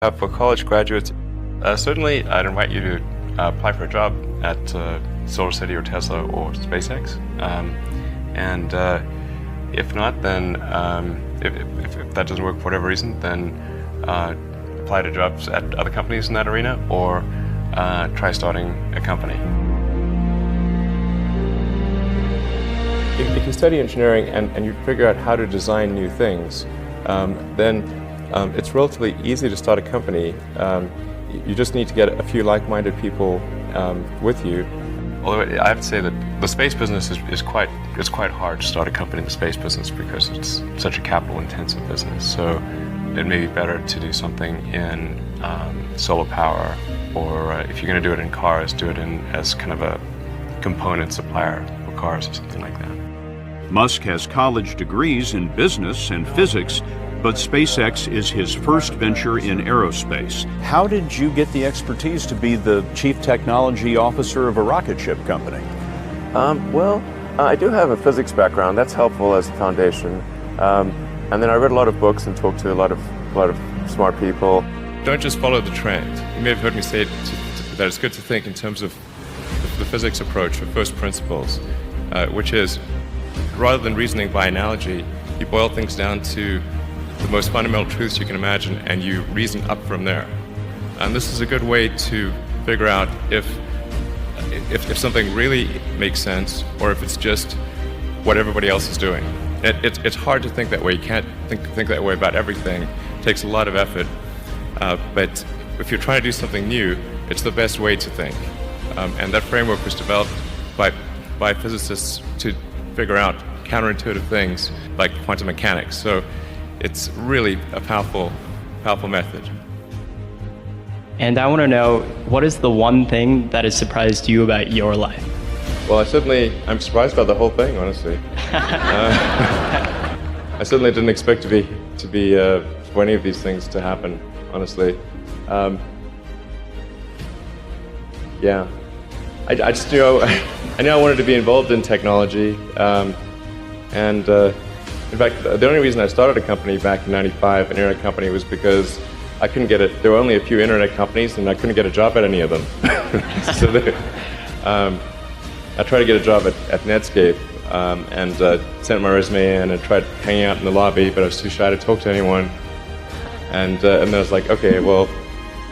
For college graduates, certainly I'd invite you to apply for a job at SolarCity or Tesla or SpaceX. And if not, then if that doesn't work for whatever reason, then apply to jobs at other companies in that arena or try starting a company. If you study engineering and you figure out how to design new things, then it's relatively easy to start a company. You just need to get a few like-minded people with you. Although I have to say that the space business is quite hard to start a company in the space business because it's such a capital-intensive business. So it may be better to do something in solar power, or if you're going to do it in cars, do it as kind of a component supplier for cars or something like that. Musk has college degrees in business and physics, but SpaceX is his first venture in aerospace. How did you get the expertise to be the chief technology officer of a rocket ship company? I do have a physics background. That's helpful as a foundation. And then I read a lot of books and talked to a lot of smart people. Don't just follow the trend. You may have heard me say that it's good to think in terms of the physics approach or first principles, which is, rather than reasoning by analogy, you boil things down to the most fundamental truths you can imagine, and you reason up from there. And this is a good way to figure out if something really makes sense, or if it's just what everybody else is doing. It's hard to think that way. You can't think that way about everything. It takes a lot of effort. But if you're trying to do something new, it's the best way to think. And that framework was developed by physicists to figure out counterintuitive things like quantum mechanics. So it's really a powerful method. And I want to know, what is the one thing that has surprised you about your life? Well, I'm surprised by the whole thing, honestly. I certainly didn't expect for any of these things to happen, honestly. Yeah, I just knew I knew I wanted to be involved in technology, in fact, the only reason I started a company back in '95, an internet company, was because I couldn't get it. There were only a few internet companies, and I couldn't get a job at any of them. So I tried to get a job at Netscape, and sent my resume in and tried hanging out in the lobby, but I was too shy to talk to anyone. And then I was like, okay, well,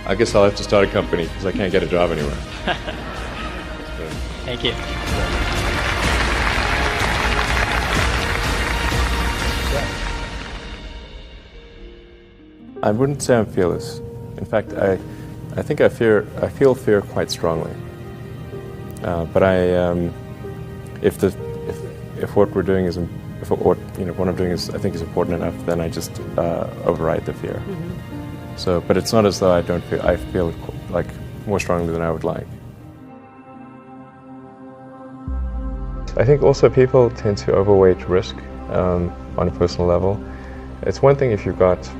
I guess I'll have to start a company because I can't get a job anywhere. Thank you. I wouldn't say I'm fearless. In fact, I think I feel fear quite strongly. But if what we're doing is, what I'm doing is, I think, is important enough, then I just override the fear. Mm-hmm. So, but it's not as though I don't feel. I feel like more strongly than I would like. I think also people tend to overweight risk on a personal level. It's one thing if you've got,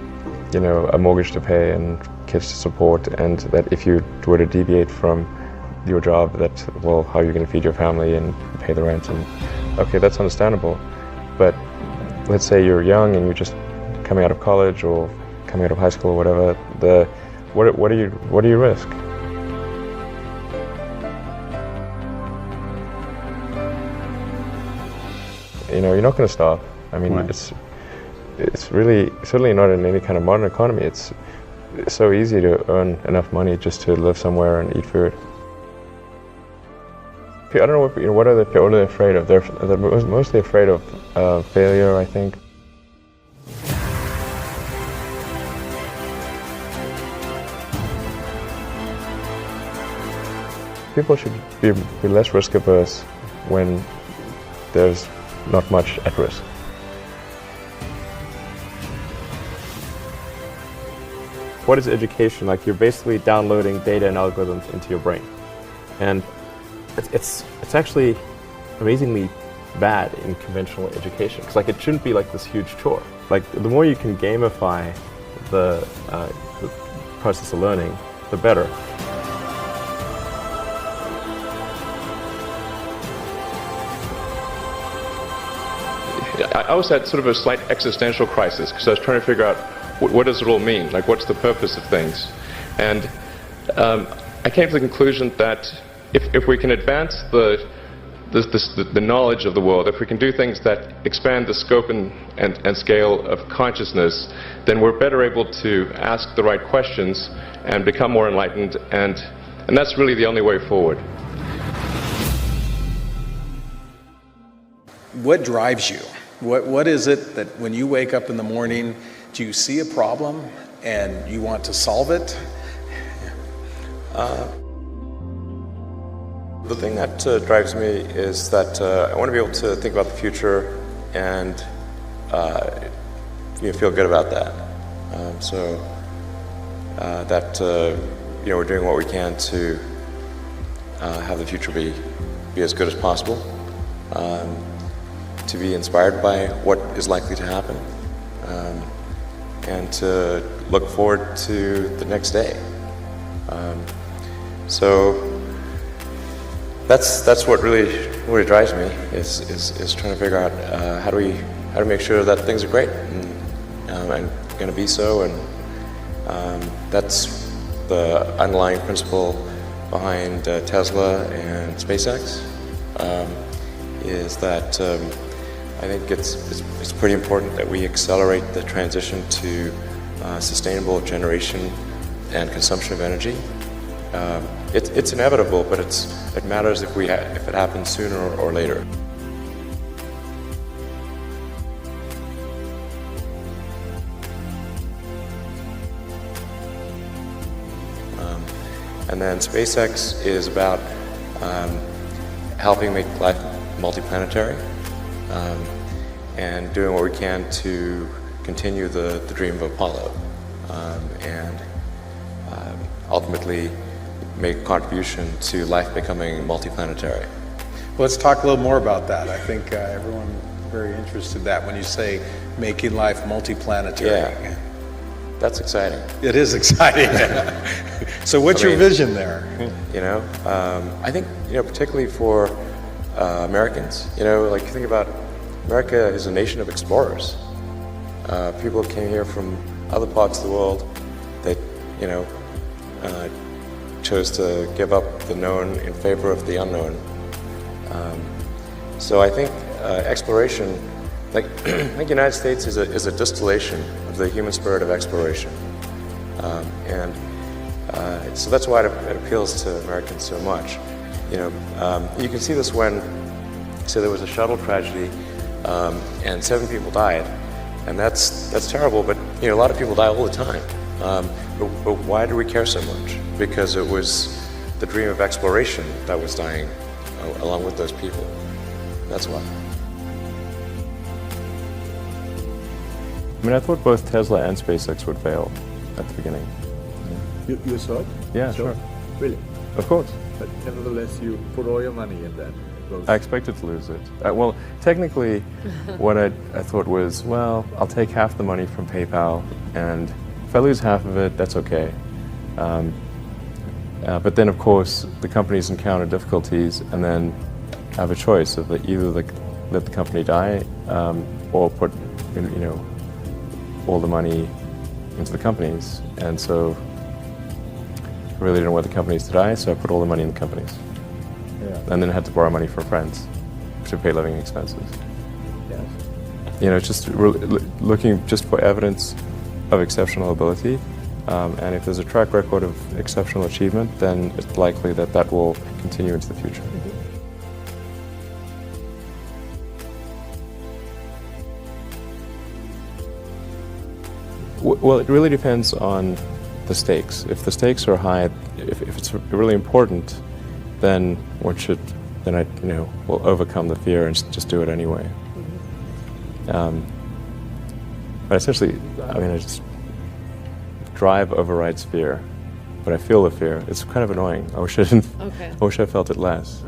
a mortgage to pay and kids to support, and that if you were to deviate from your job, how are you going to feed your family and pay the rent? And okay, that's understandable. But let's say you're young and you're just coming out of college or coming out of high school or whatever. What do you risk? You're not going to stop. I mean, right. It's really certainly not in any kind of modern economy. It's so easy to earn enough money just to live somewhere and eat food. I don't know what are they afraid of? They're mostly afraid of failure, I think. People should be less risk averse when there's not much at risk. What is education? Like, you're basically downloading data and algorithms into your brain. And it's actually amazingly bad in conventional education. Because it shouldn't be like this huge chore. Like, the more you can gamify the process of learning, the better. I was at sort of a slight existential crisis because I was trying to figure out what does it all mean? Like, what's the purpose of things? And I came to the conclusion that if we can advance the knowledge of the world, if we can do things that expand the scope and scale of consciousness, then we're better able to ask the right questions and become more enlightened, and that's really the only way forward. What drives you? What is it that when you wake up in the morning, do you see a problem and you want to solve it? The thing that drives me is that I want to be able to think about the future and feel good about that. That we're doing what we can to have the future be as good as possible, to be inspired by what is likely to happen, and to look forward to the next day. So that's what really drives me is trying to figure out how do we make sure that things are great and going to be so, and that's the underlying principle behind Tesla and SpaceX. Is that I think it's pretty important that we accelerate the transition to sustainable generation and consumption of energy. It's inevitable, but it matters if it happens sooner or later. And then SpaceX is about helping make life multiplanetary, and doing what we can to continue the dream of Apollo, and ultimately make a contribution to life becoming multiplanetary. Well, let's talk a little more about that. I think everyone is very interested in that when you say making life multiplanetary. Yeah, that's exciting. It is exciting. So what's your vision there? I think, particularly for Americans, like you think about America is a nation of explorers. People came here from other parts of the world that, chose to give up the known in favor of the unknown. So I think exploration, I think the United States is a distillation of the human spirit of exploration. So that's why it appeals to Americans so much. You can see this when, say, there was a shuttle tragedy and 7 people died, and that's terrible, but a lot of people die all the time. But why do we care so much? Because it was the dream of exploration that was dying along with those people. That's why. I thought both Tesla and SpaceX would fail at the beginning. You saw it? Yeah, sure. Really? Of course. But nevertheless, you put all your money in that. I expected to lose it. Well, technically, what I thought was, well, I'll take half the money from PayPal, and if I lose half of it, that's okay. But then, of course, the companies encounter difficulties, and then have a choice of either let the company die, or put, all the money into the companies. And so I really didn't want the companies to die, so I put all the money in the companies. Yeah. And then I had to borrow money from friends to pay living expenses. Yes. Just looking just for evidence of exceptional ability. And if there's a track record of exceptional achievement, then it's likely that will continue into the future. Well, it really depends on the stakes. If the stakes are high, if it's really important, then I will overcome the fear and just do it anyway. But essentially, I just drive overrides fear, but I feel the fear. It's kind of annoying. I wish I didn't. Okay. I wish I felt it less.